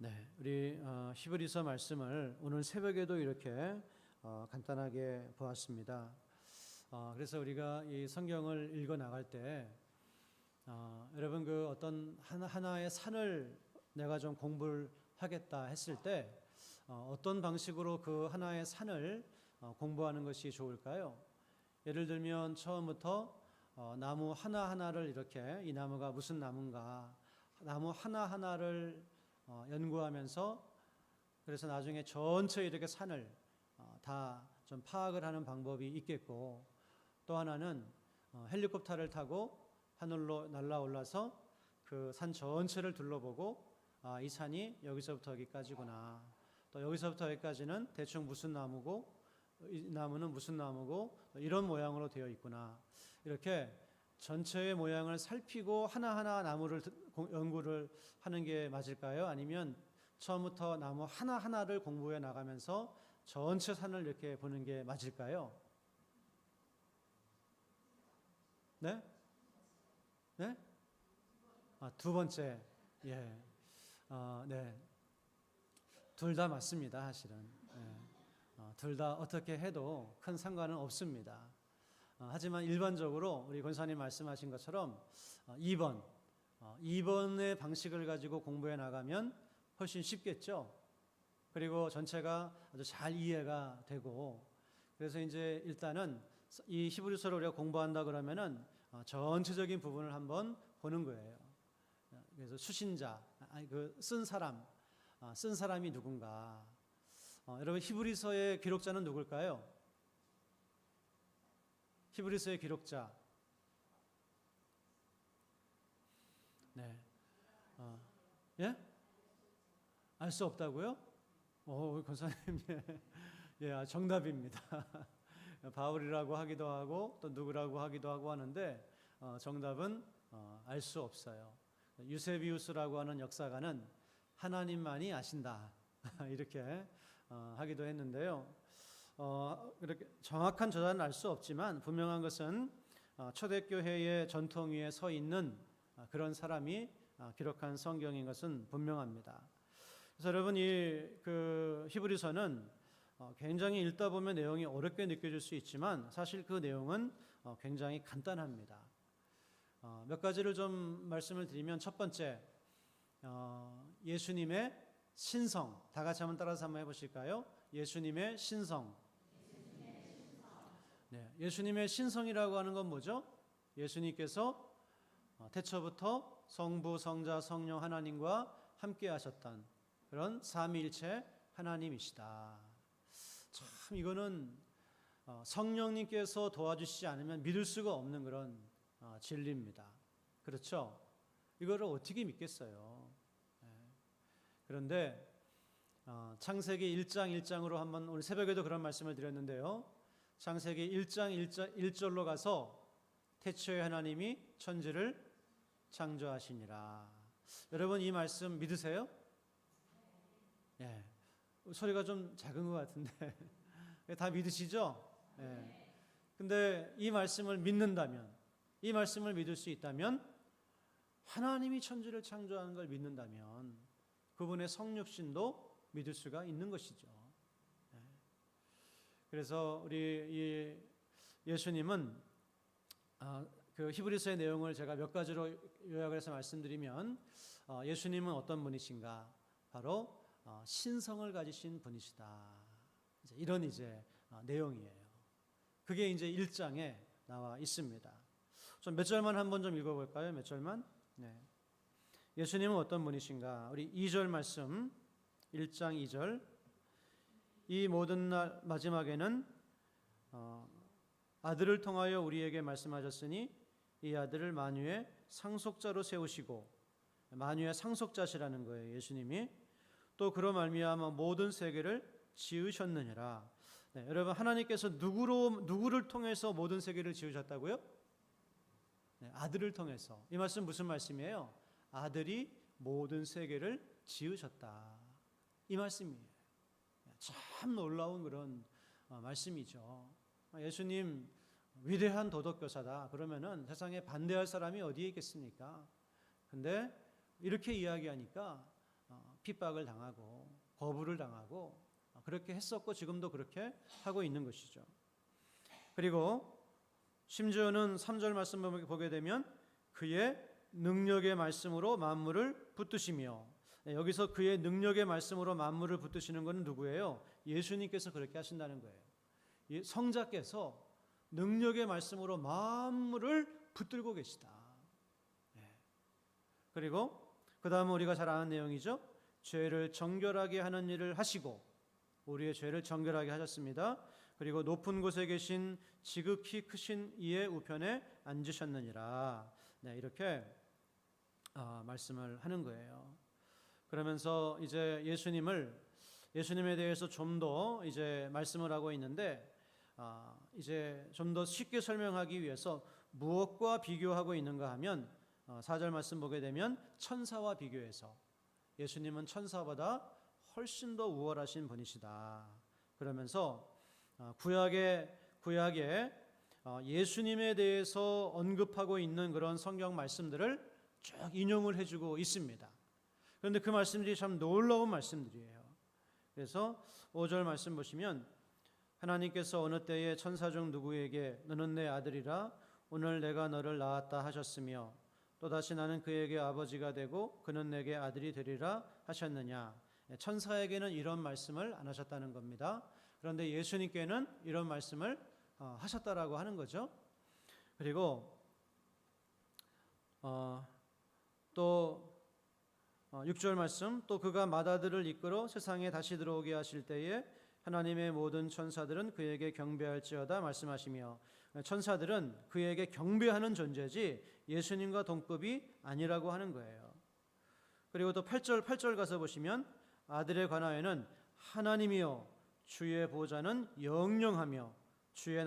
네, 우리 히브리서 말씀을 오늘 새벽에도 이렇게 간단하게 보았습니다. 그래서 우리가 이 성경을 읽어 나갈 때 여러분 그 어떤 하나의 산을 내가 좀 공부를 하겠다 했을 때 어떤 방식으로 그 하나의 산을 공부하는 것이 좋을까요? 예를 들면 처음부터 나무 하나하나를 이렇게 이 나무가 무슨 나무인가 나무 하나하나를 연구하면서 그래서 나중에 전체 이렇게 산을 다 좀 파악을 하는 방법이 있겠고, 또 하나는 헬리콥터를 타고 하늘로 날아올라서 그 산 전체를 둘러보고 이 산이 여기서부터 여기까지구나, 또 여기서부터 여기까지는 대충 무슨 나무고 이 나무는 무슨 나무고 이런 모양으로 되어 있구나, 이렇게 전체의 모양을 살피고 하나하나 나무를 연구를 하는 게 맞을까요? 아니면 처음부터 나무 하나하나를 공부해 나가면서 전체 산을 이렇게 보는 게 맞을까요? 네? 네? 두 번째. 예. 네. 둘 다 맞습니다, 사실은. 예. 둘 다 어떻게 해도 큰 상관은 없습니다. 하지만 일반적으로 우리 권사님 말씀하신 것처럼 2번의 방식을 가지고 공부해 나가면 훨씬 쉽겠죠. 그리고 전체가 아주 잘 이해가 되고, 그래서 이제 일단은 이 히브리서를 우리가 공부한다 그러면은 전체적인 부분을 한번 보는 거예요. 그래서 수신자, 쓴 사람이 누군가. 여러분 히브리서의 기록자는 누굴까요? 히브리서의 기록자. 네. 예? 알 수 없다고요? 권사님, 예, 정답입니다. 바울이라고 하기도 하고 또 누구라고 하기도 하고 하는데 정답은 알 수 없어요. 유세비우스라고 하는 역사가는 하나님만이 아신다 이렇게 하기도 했는데요. 그렇게 정확한 저자는 알 수 없지만 분명한 것은 초대교회의 전통 위에 서 있는 그런 사람이 기록한 성경인 것은 분명합니다. 그래서 여러분 그 히브리서는 굉장히 읽다 보면 내용이 어렵게 느껴질 수 있지만 사실 그 내용은 굉장히 간단합니다. 몇 가지를 좀 말씀을 드리면, 첫 번째, 예수님의 신성. 다 같이 한번 따라서 한번 해보실까요? 예수님의 신성. 네, 예수님의 신성이라고 하는 건 뭐죠? 예수님께서 태초부터 성부, 성자, 성령 하나님과 함께 하셨던 그런 삼위일체 하나님이시다. 참 이거는 성령님께서 도와주시지 않으면 믿을 수가 없는 그런 진리입니다. 그렇죠? 이거를 어떻게 믿겠어요? 그런데 창세기 1장 1장으로 한번 오늘 새벽에도 그런 말씀을 드렸는데요. 창세기 1장 1절로 가서 태초에 하나님이 천지를 창조하시니라. 여러분 이 말씀 믿으세요? 예. 소리가 좀 작은 것 같은데 다 믿으시죠? 예. 근데 이 말씀을 믿는다면, 이 말씀을 믿을 수 있다면, 하나님이 천지를 창조하는 걸 믿는다면 그분의 성육신도 믿을 수가 있는 것이죠. 예. 그래서 우리 예수님은 그 히브리서의 내용을 제가 몇 가지로 요약을 해서 말씀드리면, 예수님은 어떤 분이신가? 바로 신성을 가지신 분이시다. 이런 내용이에요. 그게 이제 1장에 나와 있습니다. 좀 몇 절만 한번 좀 읽어볼까요? 몇 절만? 네. 예수님은 어떤 분이신가? 우리 2절 말씀, 1장 2절. 이 모든 날 마지막에는 아들을 통하여 우리에게 말씀하셨으니 이 아들을 만유의 상속자로 세우시고, 만유의 상속자시라는 거예요, 예수님이. 또 그로 말미암아 모든 세계를 지으셨느니라. 네, 여러분 하나님께서 누구를 통해서 모든 세계를 지으셨다고요? 네, 아들을 통해서. 이 말씀 무슨 말씀이에요? 아들이 모든 세계를 지으셨다, 이 말씀이에요. 참 놀라운 그런 말씀이죠. 예수님 위대한 도덕교사다 그러면은 세상에 반대할 사람이 어디에 있겠습니까? 근데 이렇게 이야기하니까 핍박을 당하고 거부를 당하고 그렇게 했었고 지금도 그렇게 하고 있는 것이죠. 그리고 심지어는 3절 말씀 보게 되면 그의 능력의 말씀으로 만물을 붙드시며, 여기서 그의 능력의 말씀으로 만물을 붙드시는 것은 누구예요? 예수님께서 그렇게 하신다는 거예요. 성자께서 능력의 말씀으로 만물을 붙들고 계시다. 그리고 그 다음은 우리가 잘 아는 내용이죠. 죄를 정결하게 하는 일을 하시고 우리의 죄를 정결하게 하셨습니다. 그리고 높은 곳에 계신 지극히 크신 이의 우편에 앉으셨느니라. 이렇게 말씀을 하는 거예요. 그러면서 이제 예수님에 대해서 좀 더 이제 말씀을 하고 있는데, 이제 좀 더 쉽게 설명하기 위해서 무엇과 비교하고 있는가 하면 4절 말씀 보게 되면 천사와 비교해서 예수님은 천사보다 훨씬 더 우월하신 분이시다. 그러면서 구약에 예수님에 대해서 언급하고 있는 그런 성경 말씀들을 쭉 인용을 해주고 있습니다. 그런데 그 말씀들이 참 놀라운 말씀들이에요. 그래서 5절 말씀 보시면 하나님께서 어느 때에 천사 중 누구에게 너는 내 아들이라 오늘 내가 너를 낳았다 하셨으며 또다시 나는 그에게 아버지가 되고 그는 내게 아들이 되리라 하셨느냐. 천사에게는 이런 말씀을 안 하셨다는 겁니다. 그런데 예수님께는 이런 말씀을 하셨다라고 하는 거죠. 그리고 또 6절 말씀, 또 그가 맏아들을 이끌어 세상에 다시 들어오게 하실 때에 하나님의 모든 천사들은 그에게 경배할지어다 말씀하시며, 천사들은 그에게 경배하는 존재지 예수님과 동급이 아니라고 하는 거예요. 그리고 또 8절 가서 보시면 아들에 관하여는 하나님이여 주의 보좌는 영영하며 주의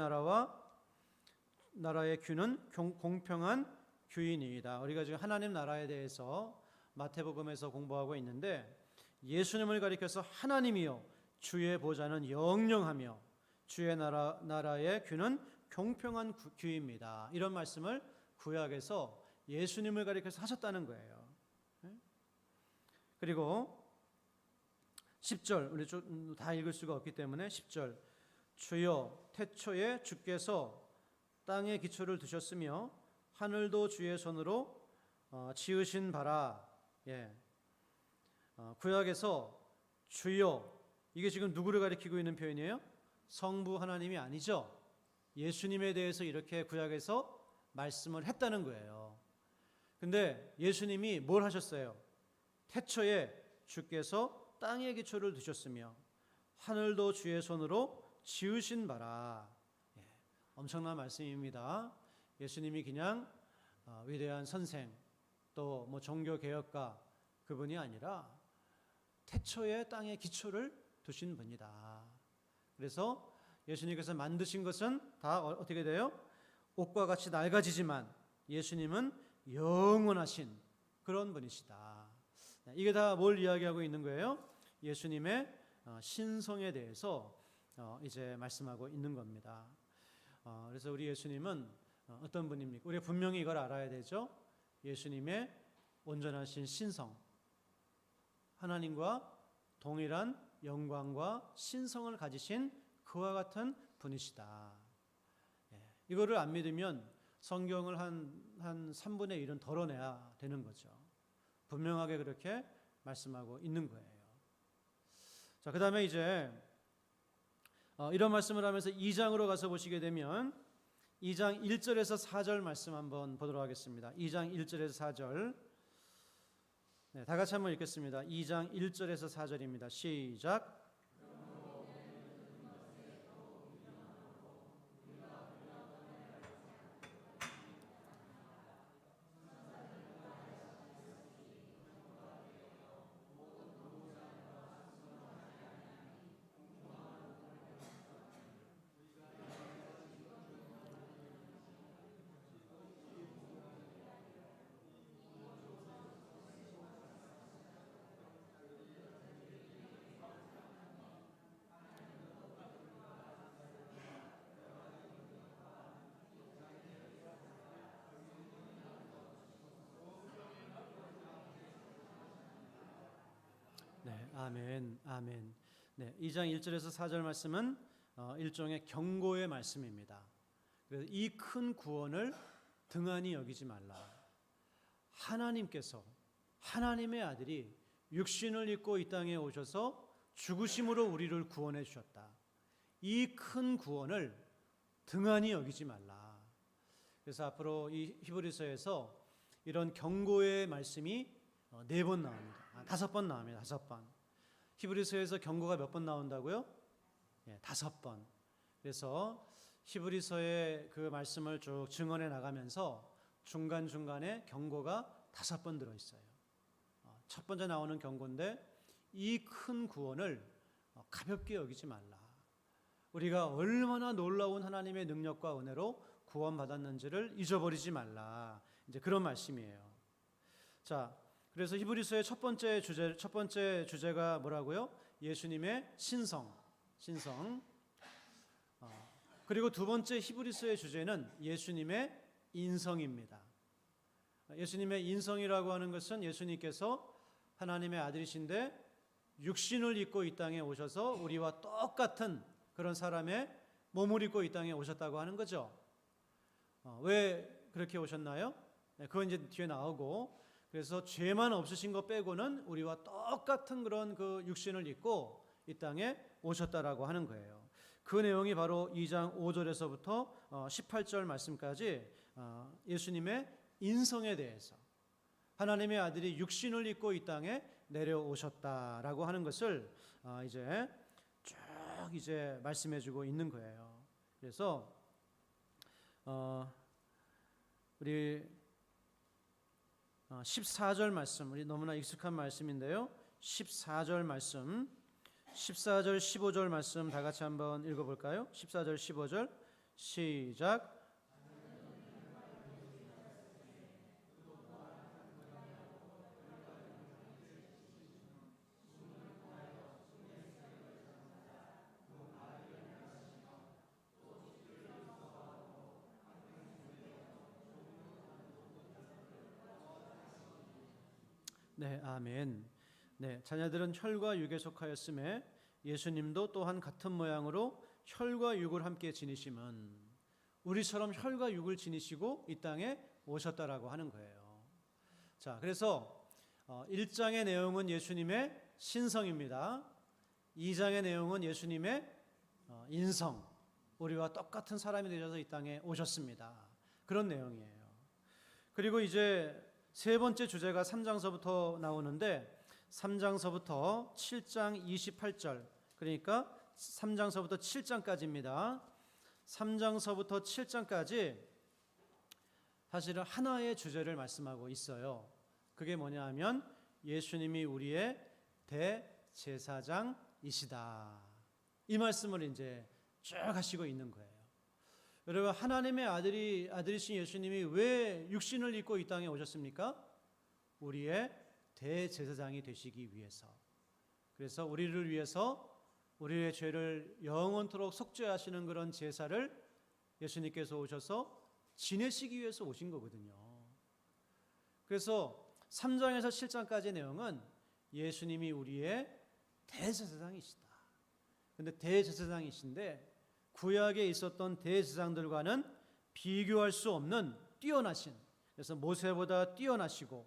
나라의 규는 공평한 규이니이다. 우리가 지금 하나님 나라에 대해서 마태복음에서 공부하고 있는데, 예수님을 가리켜서 하나님이여 주의 보좌는 영영하며 주의 나라의 규는 공평한 규입니다. 이런 말씀을 구약에서 예수님을 가리켜서 하셨다는 거예요. 그리고 10절, 우리 다 읽을 수가 없기 때문에 10절, 주여 태초에 주께서 땅에 기초를 두셨으며 하늘도 주의 손으로 지으신 바라. 구약에서 주여, 이게 지금 누구를 가리키고 있는 표현이에요? 성부 하나님이 아니죠. 예수님에 대해서 이렇게 구약에서 말씀을 했다는 거예요. 근데 예수님이 뭘 하셨어요? 태초에 주께서 땅에 기초를 두셨으며 하늘도 주의 손으로 지으신 바라. 엄청난 말씀입니다. 예수님이 그냥 위대한 선생 또 뭐 종교 개혁가 그분이 아니라 태초에 땅에 기초를 두신 분이다. 그래서 예수님께서 만드신 것은 다 어떻게 돼요? 옷과 같이 낡아지지만 예수님은 영원하신 그런 분이시다. 이게 다 뭘 이야기하고 있는 거예요? 예수님의 신성에 대해서 이제 말씀하고 있는 겁니다. 그래서 우리 예수님은 어떤 분입니까? 우리가 분명히 이걸 알아야 되죠. 예수님의 온전하신 신성, 하나님과 동일한 영광과 신성을 가지신 그와 같은 분이시다. 이거를 안 믿으면 성경을 한 3분의 1은 덜어내야 되는 거죠. 분명하게 그렇게 말씀하고 있는 거예요. 자, 그 다음에 이제 이런 말씀을 하면서 2장으로 가서 보시게 되면 2장 1절에서 4절 말씀 한번 보도록 하겠습니다. 2장 1절에서 4절. 다 같이 한번 읽겠습니다. 2장 1절에서 4절입니다. 시작. 아멘, 아멘. 네, 2장 1절에서 4절 말씀은 일종의 경고의 말씀입니다. 그래서 이 큰 구원을 등한히 여기지 말라. 하나님께서 하나님의 아들이 육신을 입고 이 땅에 오셔서 죽으심으로 우리를 구원해 주셨다. 이 큰 구원을 등한히 여기지 말라. 그래서 앞으로 이 히브리서에서 이런 경고의 말씀이 4번 나옵니다. 5번 나옵니다. 5번. 히브리서에서 경고가 몇 번 나온다고요? 5번. 그래서 히브리서의 그 말씀을 쭉 증언해 나가면서 중간중간에 경고가 5번 들어있어요. 첫 번째 나오는 경고인데 이 큰 구원을 가볍게 여기지 말라. 우리가 얼마나 놀라운 하나님의 능력과 은혜로 구원받았는지를 잊어버리지 말라. 이제 그런 말씀이에요. 자, 그래서 히브리서의 첫 번째 주제가 뭐라고요? 예수님의 신성. 그리고 두 번째 히브리서의 주제는 예수님의 인성입니다. 예수님의 인성이라고 하는 것은 예수님께서 하나님의 아들이신데 육신을 입고 이 땅에 오셔서 우리와 똑같은 그런 사람의 몸을 입고 이 땅에 오셨다고 하는 거죠. 왜 그렇게 오셨나요? 그건 이제 뒤에 나오고, 그래서 죄만 없으신 것 빼고는 우리와 똑같은 그런 그 육신을 입고 이 땅에 오셨다라고 하는 거예요. 그 내용이 바로 2장 5절에서부터 18절 말씀까지 예수님의 인성에 대해서 하나님의 아들이 육신을 입고 이 땅에 내려오셨다라고 하는 것을 이제 쭉 이제 말씀해주고 있는 거예요. 그래서 우리 14절 말씀, 우리 너무나 익숙한 말씀인데요. 14절 말씀, 14절 15절 말씀 다 같이 한번 읽어볼까요? 14절 15절 시작. 네, 아멘. 네, 자녀들은 혈과 육에 속하였음에 예수님도 또한 같은 모양으로 혈과 육을 함께 지니심은 우리처럼 혈과 육을 지니시고 이 땅에 오셨다라고 하는 거예요. 자, 그래서 1장의 내용은 예수님의 신성입니다. 2장의 내용은 예수님의 인성, 우리와 똑같은 사람이 되셔서 이 땅에 오셨습니다. 그런 내용이에요. 그리고 이제 세 번째 주제가 3장서부터 나오는데 3장서부터 7장 28절, 그러니까 3장서부터 7장까지입니다. 3장서부터 7장까지 사실은 하나의 주제를 말씀하고 있어요. 그게 뭐냐 하면 예수님이 우리의 대제사장이시다. 이 말씀을 이제 쭉 하시고 있는 거예요. 여러분, 하나님의 아들이신 예수님이 왜 육신을 입고 이 땅에 오셨습니까? 우리의 대제사장이 되시기 위해서. 그래서 우리를 위해서 우리의 죄를 영원토록 속죄하시는 그런 제사를 예수님께서 오셔서 지내시기 위해서 오신 거거든요. 그래서 3장에서 7장까지의 내용은 예수님이 우리의 대제사장이시다. 근데 대제사장이신데 구약에 있었던 대제사장들과는 비교할 수 없는 뛰어나신, 그래서 모세보다 뛰어나시고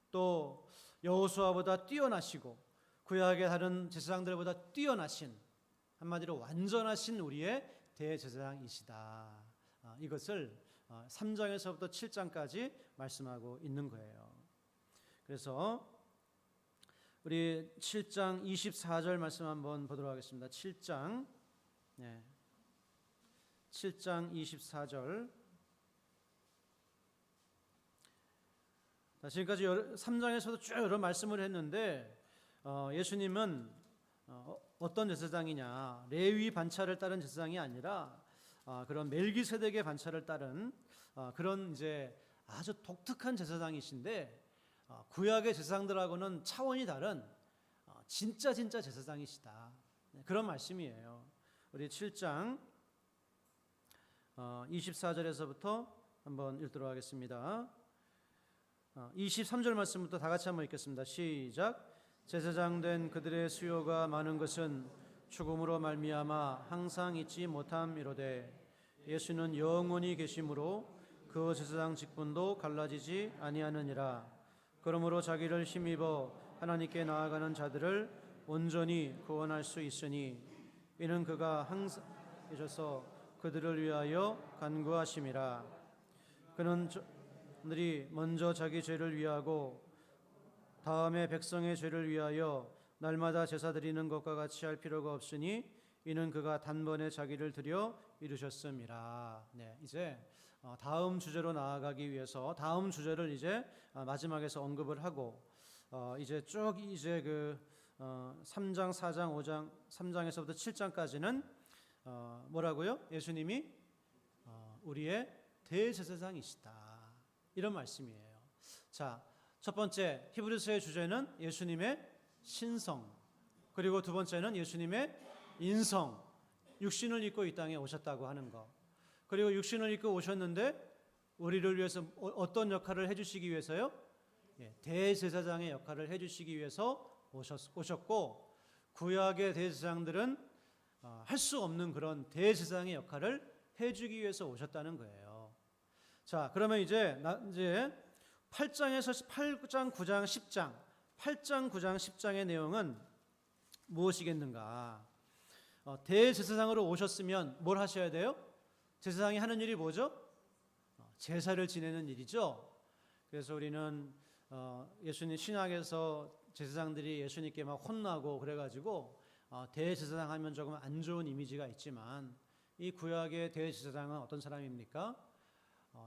또 여호수아보다 뛰어나시고 구약의 다른 제사장들보다 뛰어나신, 한마디로 완전하신 우리의 대제사장이시다. 이것을 3장에서부터 7장까지 말씀하고 있는 거예요. 그래서 우리 7장 24절 말씀 한번 보도록 하겠습니다. 7장 24절. 지금까지 3장에서도 쭉 여러 말씀을 했는데 예수님은 어떤 제사장이냐, 레위 반차를 따른 제사장이 아니라 그런 멜기세덱의 반차를 따른 그런 이제 아주 독특한 제사장이신데 구약의 제사장들하고는 차원이 다른 진짜 제사장이시다. 그런 말씀이에요. 우리 7장 24절에서부터 한번 읽도록 하겠습니다. 23절 말씀부터 다 같이 한번 읽겠습니다. 시작. 제사장 된 그들의 수요가 많은 것은 죽음으로 말미암아 항상 잊지 못함이로되 예수는 영원히 계심으로 그 제사장 직분도 갈라지지 아니하느니라. 그러므로 자기를 힘입어 하나님께 나아가는 자들을 온전히 구원할 수 있으니 이는 그가 항상 계셔서 그들을 위하여 간구하심이라. 그는 그들이 먼저 자기 죄를 위하고 다음에 백성의 죄를 위하여 날마다 제사 드리는 것과 같이 할 필요가 없으니 이는 그가 단번에 자기를 드려 이루셨음이라. 네, 이제 다음 주제로 나아가기 위해서 다음 주제를 이제 마지막에서 언급을 하고 이제 쭉 이제 그 3장, 4장, 5장, 3장에서부터 7장까지는 뭐라고요? 예수님이 우리의 대제사장이시다. 이런 말씀이에요. 자, 첫 번째 히브리서의 주제는 예수님의 신성, 그리고 두 번째는 예수님의 인성, 육신을 입고 이 땅에 오셨다고 하는 것. 그리고 육신을 입고 오셨는데 우리를 위해서 어떤 역할을 해주시기 위해서요? 대제사장의 역할을 해주시기 위해서 오셨고, 구약의 대제사장들은 할 수 없는 그런 대제사장의 역할을 해주기 위해서 오셨다는 거예요. 자, 그러면 이제 8장에서 8장, 9장, 10장, 8장, 9장, 10장의 내용은 무엇이겠는가? 대제사장으로 오셨으면 뭘 하셔야 돼요? 제사장이 하는 일이 뭐죠? 제사를 지내는 일이죠. 그래서 우리는 예수님 신학에서 제사장들이 예수님께 막 혼나고 그래가지고 대제사장 하면 조금 안 좋은 이미지가 있지만 이 구약의 대제사장은 어떤 사람입니까?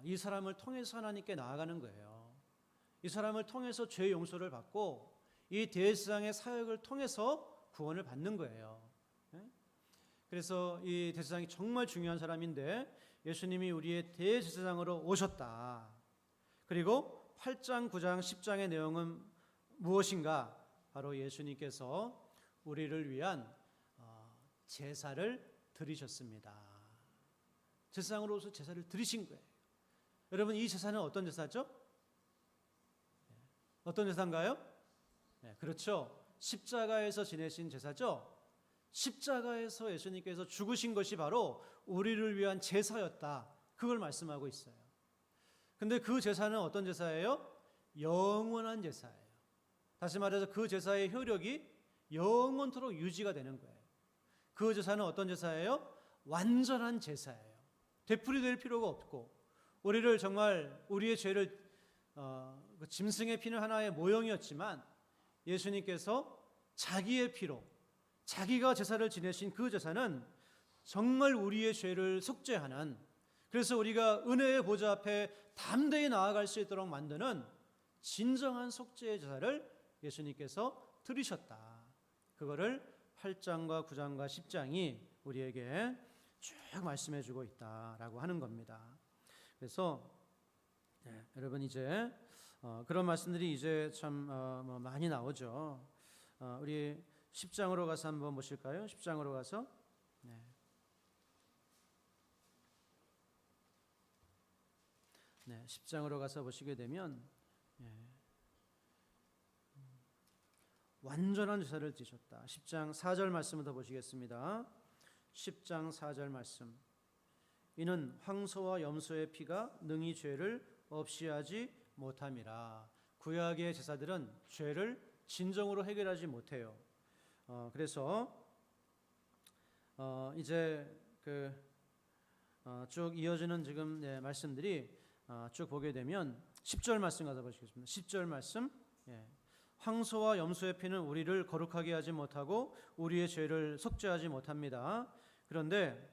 이 사람을 통해서 하나님께 나아가는 거예요. 이 사람을 통해서 죄 용서를 받고 이 대제사장의 사역을 통해서 구원을 받는 거예요. 그래서 이 대제사장이 정말 중요한 사람인데 예수님이 우리의 대제사장으로 오셨다. 그리고 8장, 9장, 10장의 내용은 무엇인가? 바로 예수님께서 우리를 위한 제사를 드리셨습니다. 제사장으로서 제사를 드리신 거예요. 여러분, 이 제사는 어떤 제사죠? 어떤 제사인가요? 네, 그렇죠. 십자가에서 지내신 제사죠. 십자가에서 예수님께서 죽으신 것이 바로 우리를 위한 제사였다. 그걸 말씀하고 있어요. 근데 그 제사는 어떤 제사예요? 영원한 제사예요. 다시 말해서 그 제사의 효력이 영원토록 유지가 되는 거예요. 그 제사는 어떤 제사예요? 완전한 제사예요. 되풀이될 필요가 없고 우리를 정말 우리의 죄를 짐승의 피는 하나의 모형이었지만 예수님께서 자기의 피로 자기가 제사를 지내신 그 제사는 정말 우리의 죄를 속죄하는, 그래서 우리가 은혜의 보좌 앞에 담대히 나아갈 수 있도록 만드는 진정한 속죄의 제사를 예수님께서 드리셨다. 그거를 8장과 9장과 10장이 우리에게 쭉 말씀해 주고 있다라고 하는 겁니다. 그래서 여러분 이제 그런 말씀들이 이제 참 많이 나오죠. 우리 10장으로 가서 한번 보실까요? 10장으로 가서 네, 10장으로 가서 보시게 되면 완전한 제사를 지셨다. 10장 4절 말씀을 더 보시겠습니다. 10장 4절 말씀. 이는 황소와 염소의 피가 능히 죄를 없이 하지 못함이라. 구약의 제사들은 죄를 진정으로 해결하지 못해요. 그래서 이제 쭉 이어지는 지금 말씀들이 쭉 보게 되면 10절 말씀 가서 보시겠습니다. 10절 말씀. 황소와 염소의 피는 우리를 거룩하게 하지 못하고 우리의 죄를 속죄하지 못합니다. 그런데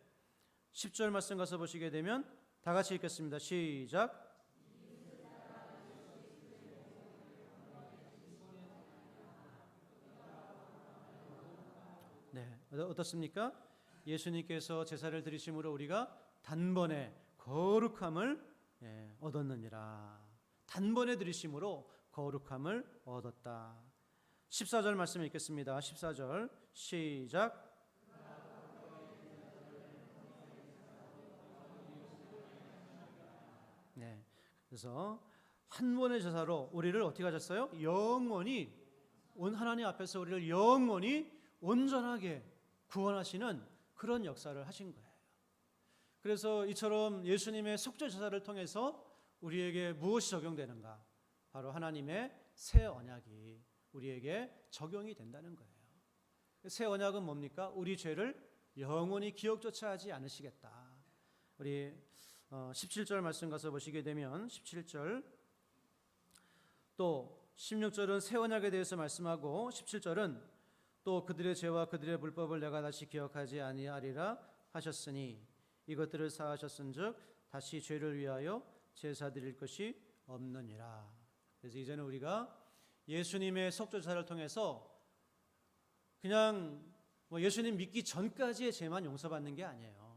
10절 말씀 가서 보시게 되면 다 같이 읽겠습니다. 시작. 네, 어떻습니까? 예수님께서 제사를 드리심으로 우리가 단번에 거룩함을 얻었느니라. 단번에 드리심으로 거룩함을 얻었다. 14절 말씀 읽겠습니다. 14절 시작. 네, 그래서 한 번의 제사로 우리를 어떻게 하셨어요? 영원히 하나님 앞에서 우리를 영원히 온전하게 구원하시는 그런 역사를 하신 거예요. 그래서 이처럼 예수님의 속죄제사를 통해서 우리에게 무엇이 적용되는가? 바로 하나님의 새 언약이 우리에게 적용이 된다는 거예요. 새 언약은 뭡니까? 우리 죄를 영원히 기억조차 하지 않으시겠다. 우리 17절 말씀 가서 보시게 되면 17절, 또 16절은 새 언약에 대해서 말씀하고 17절은 또 그들의 죄와 그들의 불법을 내가 다시 기억하지 아니하리라 하셨으니 이것들을 사하셨은즉 다시 죄를 위하여 제사 드릴 것이 없느니라. 그래서 이제는 우리가 예수님의 속죄제사를 통해서 그냥 예수님 믿기 전까지의 죄만 용서받는 게 아니에요.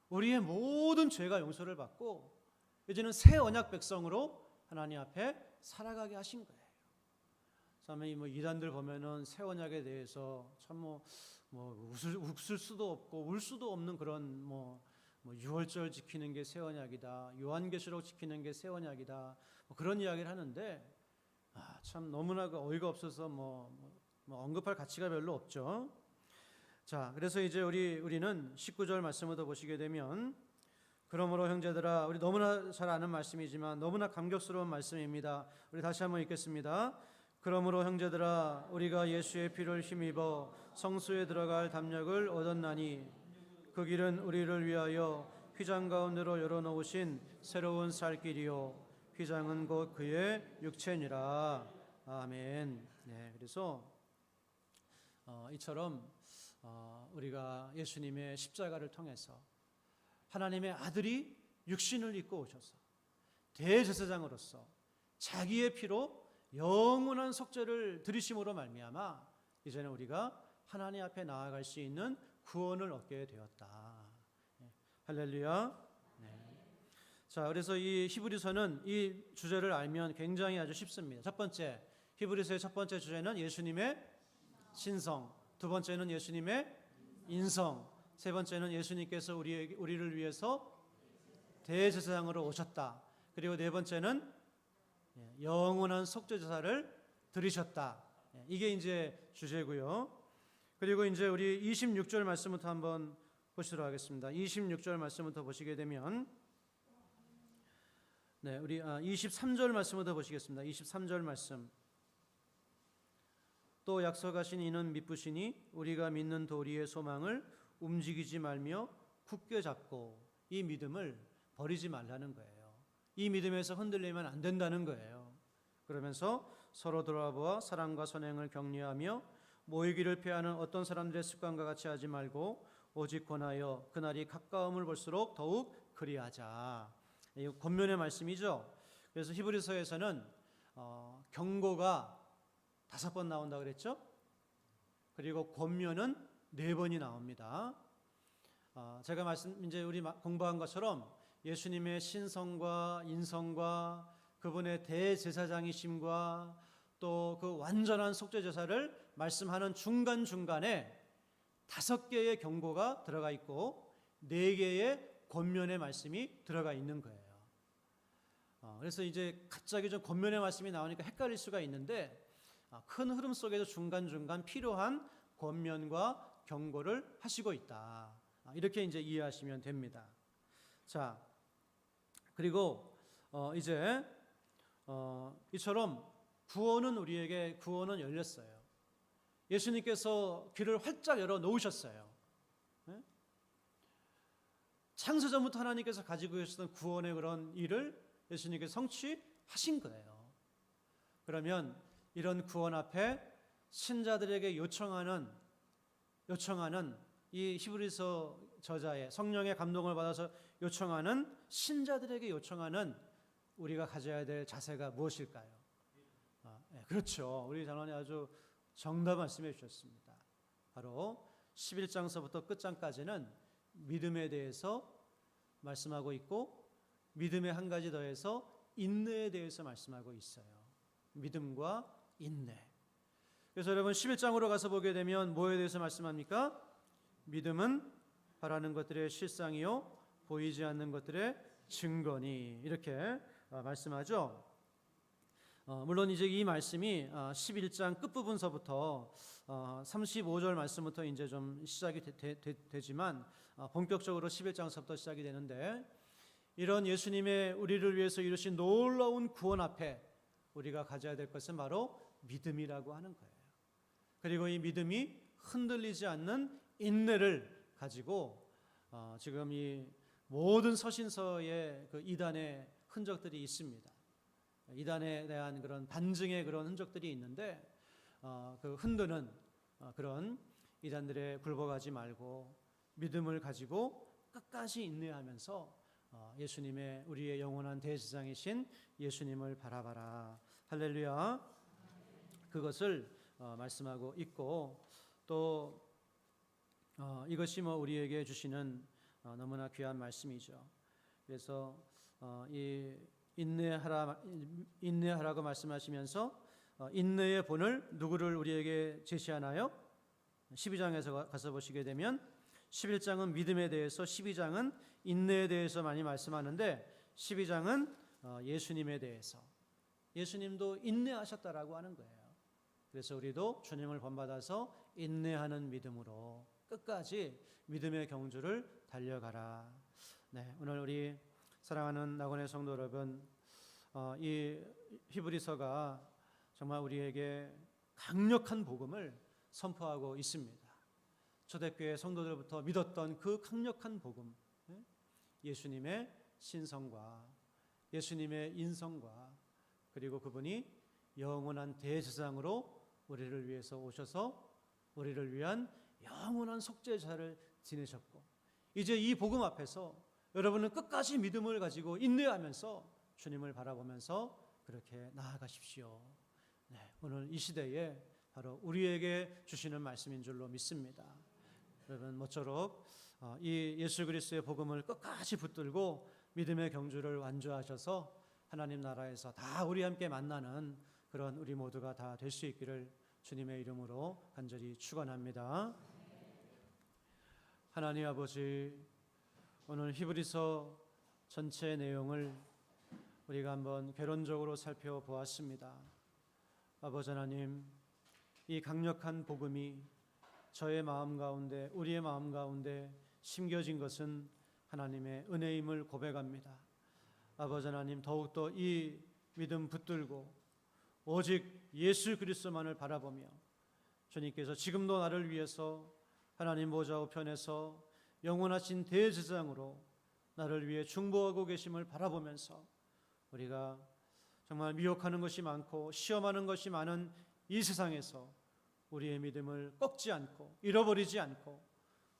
우리의 모든 죄가 용서를 받고 이제는 새 언약 백성으로 하나님 앞에 살아가게 하신 거예요. 참 이단들 보면은 새 언약에 대해서 참 웃을 수도 없고 울 수도 없는 그런 유월절 지키는 게 새 언약이다, 요한계시록 지키는 게 새 언약이다, 그런 이야기를 하는데 참 너무나 어이가 없어서 언급할 가치가 별로 없죠. 자, 그래서 이제 우리는 19절 말씀을 더 보시게 되면 그러므로 형제들아, 우리 너무나 잘 아는 말씀이지만 너무나 감격스러운 말씀입니다. 우리 다시 한번 읽겠습니다. 그러므로 형제들아, 우리가 예수의 피를 힘입어 성소에 들어갈 담력을 얻었나니 그 길은 우리를 위하여 휘장 가운데로 열어놓으신 새로운 살 길이요 휘장은 곧 그의 육체니라. 아멘. 네, 그래서 이처럼 우리가 예수님의 십자가를 통해서 하나님의 아들이 육신을 입고 오셔서 대제사장으로서 자기의 피로 영원한 속죄를 드리심으로 말미암아 이제는 우리가 하나님 앞에 나아갈 수 있는 구원을 얻게 되었다. 할렐루야. 네. 자, 그래서 이 히브리서는 이 주제를 알면 굉장히 아주 쉽습니다. 첫 번째, 히브리서의 첫 번째 주제는 예수님의 신성, 두 번째는 예수님의 인성, 세 번째는 예수님께서 우리를 위해서 대제사장으로 오셨다. 그리고 네 번째는 영원한 속죄제사를 드리셨다. 이게 이제 주제고요. 그리고 이제 우리 26절 말씀부터 한번 보시도록 하겠습니다. 26절 말씀부터 보시게 되면 우리 23절 말씀부터 보시겠습니다. 23절 말씀. 또 약속하신 이는 미쁘시니 우리가 믿는 도리의 소망을 움직이지 말며 굳게 잡고 이 믿음을 버리지 말라는 거예요. 이 믿음에서 흔들리면 안 된다는 거예요. 그러면서 서로 돌아보아 사랑과 선행을 격려하며 모이기를 피하는 어떤 사람들의 습관과 같이 하지 말고 오직 권하여 그날이 가까움을 볼수록 더욱 그리하자. 이 권면의 말씀이죠. 그래서 히브리서에서는 경고가 5번 나온다 그랬죠. 그리고 권면은 4번이 나옵니다. 제가 이제 우리 공부한 것처럼 예수님의 신성과 인성과 그분의 대제사장이심과 또 그 완전한 속죄제사를 말씀하는 중간중간에 5개의 경고가 들어가 있고 4개의 권면의 말씀이 들어가 있는 거예요. 그래서 이제 갑자기 좀 권면의 말씀이 나오니까 헷갈릴 수가 있는데 큰 흐름 속에서 중간중간 필요한 권면과 경고를 하시고 있다. 이렇게 이제 이해하시면 됩니다. 자, 그리고 이제 이처럼 우리에게 구원은 열렸어요. 예수님께서 길을 활짝 열어 놓으셨어요. 창세전부터 하나님께서 가지고 계셨던 구원의 그런 일을 예수님께서 성취하신 거예요. 그러면 이런 구원 앞에 신자들에게 요청하는 이 히브리서 저자의 성령의 감동을 받아서 요청하는 신자들에게 요청하는 우리가 가져야 될 자세가 무엇일까요? 그렇죠. 우리 장로님 아주 정답 말씀해 주셨습니다. 바로 11장서부터 끝장까지는 믿음에 대해서 말씀하고 있고 믿음의 한 가지 더해서 인내에 대해서 말씀하고 있어요. 믿음과 인내. 그래서 여러분 11장으로 가서 보게 되면 뭐에 대해서 말씀합니까? 믿음은 바라는 것들의 실상이요 보이지 않는 것들의 증거니 이렇게 말씀하죠. 물론 이제 이 말씀이 11장 끝부분서부터 35절 말씀부터 이제 좀 시작이 되지만 본격적으로 11장서부터 시작이 되는데, 이런 예수님의 우리를 위해서 이루신 놀라운 구원 앞에 우리가 가져야 될 것은 바로 믿음이라고 하는 거예요. 그리고 이 믿음이 흔들리지 않는 인내를 가지고 지금 이 모든 서신서에 그 이단의 흔적들이 있습니다. 이단에 대한 그런 반증의 그런 흔적들이 있는데, 그 흔드는 그런 이단들에 굴복하지 말고 믿음을 가지고 끝까지 인내하면서 예수님의 우리의 영원한 대제사장이신 예수님을 바라봐라. 할렐루야. 그것을 말씀하고 있고, 또 이것이 우리에게 주시는 너무나 귀한 말씀이죠. 그래서 이 인내하라고 말씀하시면서 인내의 본을 누구를 우리에게 제시하나요? 12장에서 가서 보시게 되면 11장은 믿음에 대해서, 12장은 인내에 대해서 많이 말씀하는데, 12장은 예수님에 대해서, 예수님도 인내하셨다라고 하는 거예요. 그래서 우리도 주님을 본받아서 인내하는 믿음으로 끝까지 믿음의 경주를 달려가라. 네, 오늘 우리 사랑하는 낙원의 성도 여러분, 이 히브리서가 정말 우리에게 강력한 복음을 선포하고 있습니다. 초대교회 성도들부터 믿었던 그 강력한 복음, 예수님의 신성과 예수님의 인성과, 그리고 그분이 영원한 대제사장으로 우리를 위해서 오셔서 우리를 위한 영원한 속죄자를 지내셨고, 이제 이 복음 앞에서 여러분은 끝까지 믿음을 가지고 인내하면서 주님을 바라보면서 그렇게 나아가십시오. 네, 오늘 이 시대에 바로 우리에게 주시는 말씀인 줄로 믿습니다. 여러분, 모쪼록 이 예수 그리스도의 복음을 끝까지 붙들고 믿음의 경주를 완주하셔서 하나님 나라에서 다 우리 함께 만나는 그런 우리 모두가 다 될 수 있기를 주님의 이름으로 간절히 축원합니다. 하나님 아버지, 오늘 히브리서 전체 내용을 우리가 한번 개론적으로 살펴보았습니다. 아버지 하나님, 이 강력한 복음이 저의 마음 가운데, 우리의 마음 가운데 심겨진 것은 하나님의 은혜임을 고백합니다. 아버지 하나님, 더욱더 이 믿음 붙들고 오직 예수 그리스도만을 바라보며 주님께서 지금도 나를 위해서 하나님 보좌 우편에서 영원하신 대제사장으로 나를 위해 중보하고 계심을 바라보면서 우리가 정말 미혹하는 것이 많고 시험하는 것이 많은 이 세상에서 우리의 믿음을 꺾지 않고 잃어버리지 않고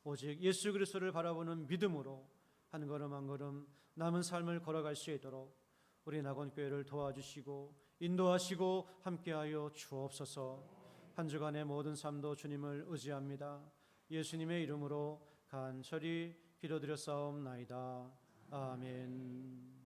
오직 예수 그리스도를 바라보는 믿음으로 한 걸음 한 걸음 남은 삶을 걸어갈 수 있도록 우리 낙원교회를 도와주시고 인도하시고 함께하여 주옵소서. 한 주간의 모든 삶도 주님을 의지합니다. 예수님의 이름으로 간절히 기도드렸사옵나이다. 아멘.